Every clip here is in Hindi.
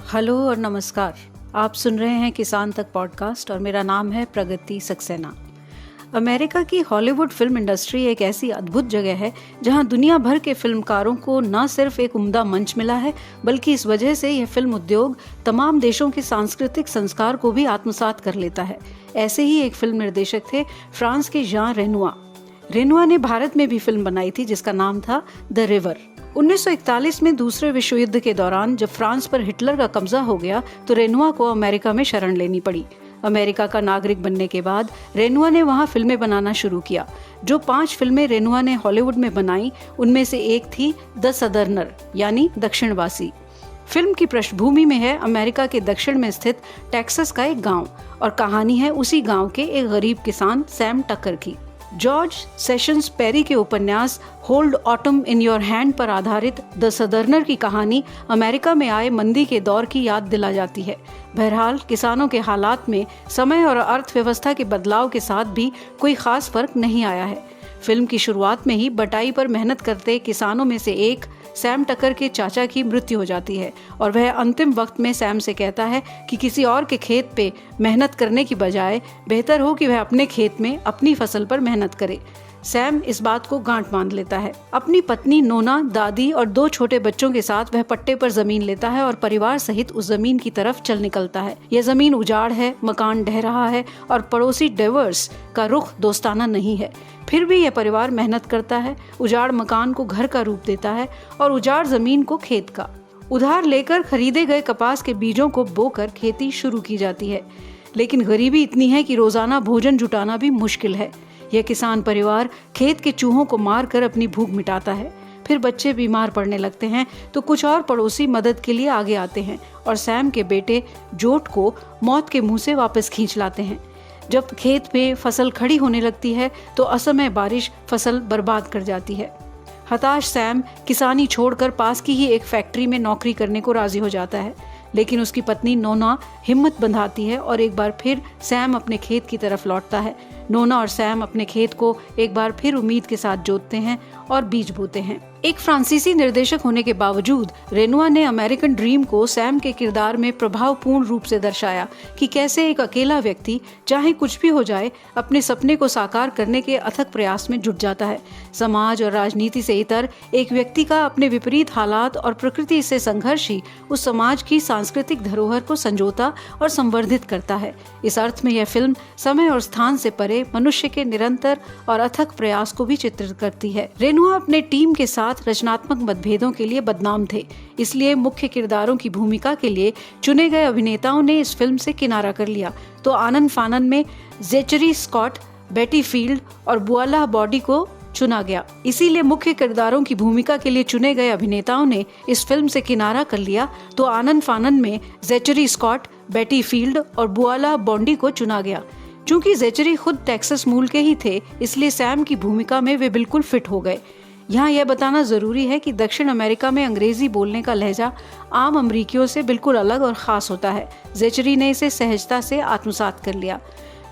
हेलो और नमस्कार। आप सुन रहे हैं किसान तक पॉडकास्ट और मेरा नाम है प्रगति सक्सेना। अमेरिका की हॉलीवुड फिल्म इंडस्ट्री एक ऐसी अद्भुत जगह है जहां दुनिया भर के फिल्मकारों को न सिर्फ एक उम्दा मंच मिला है, बल्कि इस वजह से यह फिल्म उद्योग तमाम देशों के सांस्कृतिक संस्कार को भी आत्मसात कर लेता है। ऐसे ही एक फिल्म निर्देशक थे फ्रांस के जान रेनुआ। रेनुआ ने भारत में भी फिल्म बनाई थी जिसका नाम था द रिवर। 1941 में दूसरे विश्व युद्ध के दौरान जब फ्रांस पर हिटलर का कब्जा हो गया तो रेनुआ को अमेरिका में शरण लेनी पड़ी। अमेरिका का नागरिक बनने के बाद रेनुआ ने वहां फिल्में बनाना शुरू किया। जो 5 फिल्में रेनुआ ने हॉलीवुड में बनाई उनमें से एक थी द सदर्नर यानी दक्षिणवासी। फिल्म की पृष्ठभूमि में है अमेरिका के दक्षिण में स्थित टेक्सास का एक गांव और कहानी है उसी गांव के एक गरीब किसान सैम टकर की। जॉर्ज सेशंस पेरी के उपन्यास hold autumn in your hand पर आधारित द सदर्नर की कहानी अमेरिका में आए मंदी के दौर की याद दिला जाती है। बहरहाल किसानों के हालात में समय और अर्थव्यवस्था के बदलाव के साथ भी कोई खास फर्क नहीं आया है। फिल्म की शुरुआत में ही बटाई पर मेहनत करते किसानों में से एक सैम टकर के चाचा की मृत्यु हो जाती है और वह अंतिम वक्त में सैम से कहता है कि किसी और के खेत पे मेहनत करने की बजाय बेहतर हो कि वह अपने खेत में अपनी फसल पर मेहनत करे। सैम इस बात को गांठ बांध लेता है। अपनी पत्नी नोना, दादी और 2 छोटे बच्चों के साथ वह पट्टे पर जमीन लेता है और परिवार सहित उस जमीन की तरफ चल निकलता है। यह जमीन उजाड़ है, मकान ढह रहा है और पड़ोसी डेवर्स का रुख दोस्ताना नहीं है। फिर भी यह परिवार मेहनत करता है, उजाड़ मकान को घर का रूप देता है और उजाड़ जमीन को खेत का। उधार लेकर खरीदे गए कपास के बीजों को बोकर खेती शुरू की जाती है। लेकिन गरीबी इतनी है कि रोजाना भोजन जुटाना भी मुश्किल है। यह किसान परिवार खेत के चूहों को मार कर अपनी भूख मिटाता है। फिर बच्चे बीमार पड़ने लगते हैं तो कुछ और पड़ोसी मदद के लिए आगे आते हैं और सैम के बेटे जोट को मौत के मुंह से वापस खींच लाते हैं। जब खेत में फसल खड़ी होने लगती है तो असमय बारिश फसल बर्बाद कर जाती है। हताश सैम किसानी छोड़कर पास की ही एक फैक्ट्री में नौकरी करने को राजी हो जाता है, लेकिन उसकी पत्नी नोना हिम्मत बंधाती है और एक बार फिर सैम अपने खेत की तरफ लौटता है। नोना और सैम अपने खेत को एक बार फिर उम्मीद के साथ जोतते हैं और बीज बोते हैं। एक फ्रांसीसी निर्देशक होने के बावजूद रेनुआ ने अमेरिकन ड्रीम को सैम के किरदार में प्रभावपूर्ण रूप से दर्शाया कि कैसे एक अकेला व्यक्ति चाहे कुछ भी हो जाए अपने सपने को साकार करने के अथक प्रयास में जुट जाता है। समाज और राजनीति से इतर एक व्यक्ति का अपने विपरीत हालात और प्रकृति से संघर्ष ही उस समाज की सांस्कृतिक धरोहर को संजोता और संवर्धित करता है। इस अर्थ में यह फिल्म समय और स्थान से परे मनुष्य के निरंतर और अथक प्रयास को भी चित्रित करती है। रेनुआ अपने टीम के साथ रचनात्मक मतभेदों के लिए बदनाम थे, इसलिए मुख्य किरदारों की भूमिका के लिए चुने गए अभिनेताओं ने इस फिल्म से किनारा कर लिया। तो आनन फानन में ज़ेचरी स्कॉट, बेटी फील्ड और बुआला बॉडी को चुना गया। इसीलिए मुख्य किरदारों की भूमिका के लिए चुने गए अभिनेताओं ने इस फिल्म से किनारा कर लिया तो आनन फानन में ज़ेचरी स्कॉट, बेटी फील्ड और बुआला बॉडी को चुना गया। चूंकि ज़ेचरी खुद टेक्सास मूल के ही थे, इसलिए सैम की भूमिका में वे बिल्कुल फिट हो गए। यहाँ यह बताना जरूरी है कि दक्षिण अमेरिका में अंग्रेजी बोलने का लहजा आम अमरीकियों से बिल्कुल अलग और खास होता है। ज़ेचरी ने इसे सहजता से आत्मसात कर लिया।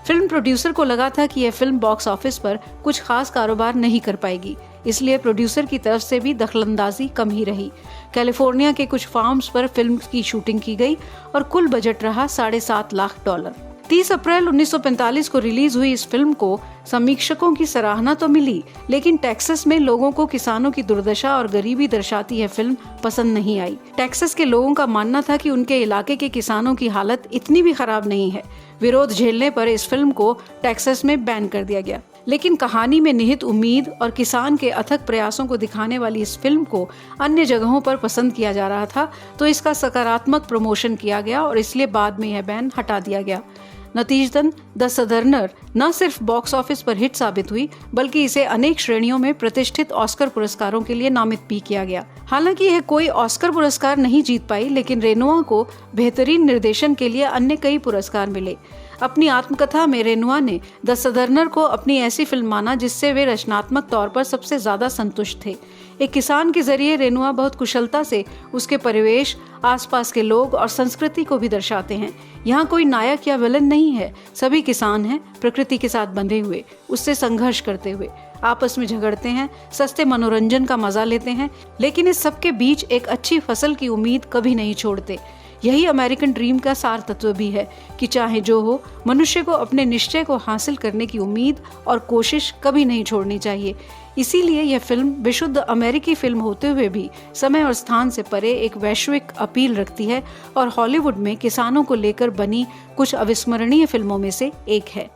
फिल्म प्रोड्यूसर को लगा था कि यह फिल्म बॉक्स ऑफिस पर कुछ खास कारोबार नहीं कर पाएगी, इसलिए प्रोड्यूसर की तरफ से भी दखलंदाजी कम ही रही। कैलिफोर्निया के कुछ फार्म्स पर फिल्म की शूटिंग की गई और कुल बजट रहा $7.5 लाख। 30 अप्रैल 1945 को रिलीज हुई इस फिल्म को समीक्षकों की सराहना तो मिली, लेकिन टेक्सास में लोगों को किसानों की दुर्दशा और गरीबी दर्शाती यह फिल्म पसंद नहीं आई। टेक्सास के लोगों का मानना था कि उनके इलाके के किसानों की हालत इतनी भी खराब नहीं है। विरोध झेलने पर इस फिल्म को टेक्सास में बैन कर दिया गया। लेकिन कहानी में निहित उम्मीद और किसान के अथक प्रयासों को दिखाने वाली इस फिल्म को अन्य जगहों पर पसंद किया जा रहा था, तो इसका सकारात्मक प्रमोशन किया गया और इसलिए बाद में यह बैन हटा दिया गया। नतीजतन द सदर्नर न सिर्फ बॉक्स ऑफिस पर हिट साबित हुई, बल्कि इसे अनेक श्रेणियों में प्रतिष्ठित ऑस्कर पुरस्कारों के लिए नामित भी किया गया। हालांकि यह कोई ऑस्कर पुरस्कार नहीं जीत पाई, लेकिन रेनुआ को बेहतरीन निर्देशन के लिए अन्य कई पुरस्कार मिले। अपनी आत्मकथा में रेनुआ ने द सदर्नर को अपनी ऐसी फिल्म माना जिससे वे रचनात्मक तौर पर सबसे ज्यादा संतुष्ट थे। एक किसान के जरिए रेनुआ बहुत कुशलता से उसके परिवेश, आसपास के लोग और संस्कृति को भी दर्शाते हैं। यहाँ कोई नायक या विलन नहीं है, सभी किसान हैं, प्रकृति के साथ बंधे हुए, उससे संघर्ष करते हुए, आपस में झगड़ते हैं, सस्ते मनोरंजन का मजा लेते हैं, लेकिन इस सब के बीच एक अच्छी फसल की उम्मीद कभी नहीं छोड़ते। यही अमेरिकन ड्रीम का सार तत्व भी है कि चाहे जो हो, मनुष्य को अपने निश्चय को हासिल करने की उम्मीद और कोशिश कभी नहीं छोड़नी चाहिए। इसीलिए यह फिल्म विशुद्ध अमेरिकी फिल्म होते हुए भी समय और स्थान से परे एक वैश्विक अपील रखती है और हॉलीवुड में किसानों को लेकर बनी कुछ अविस्मरणीय फिल्मों में से एक है।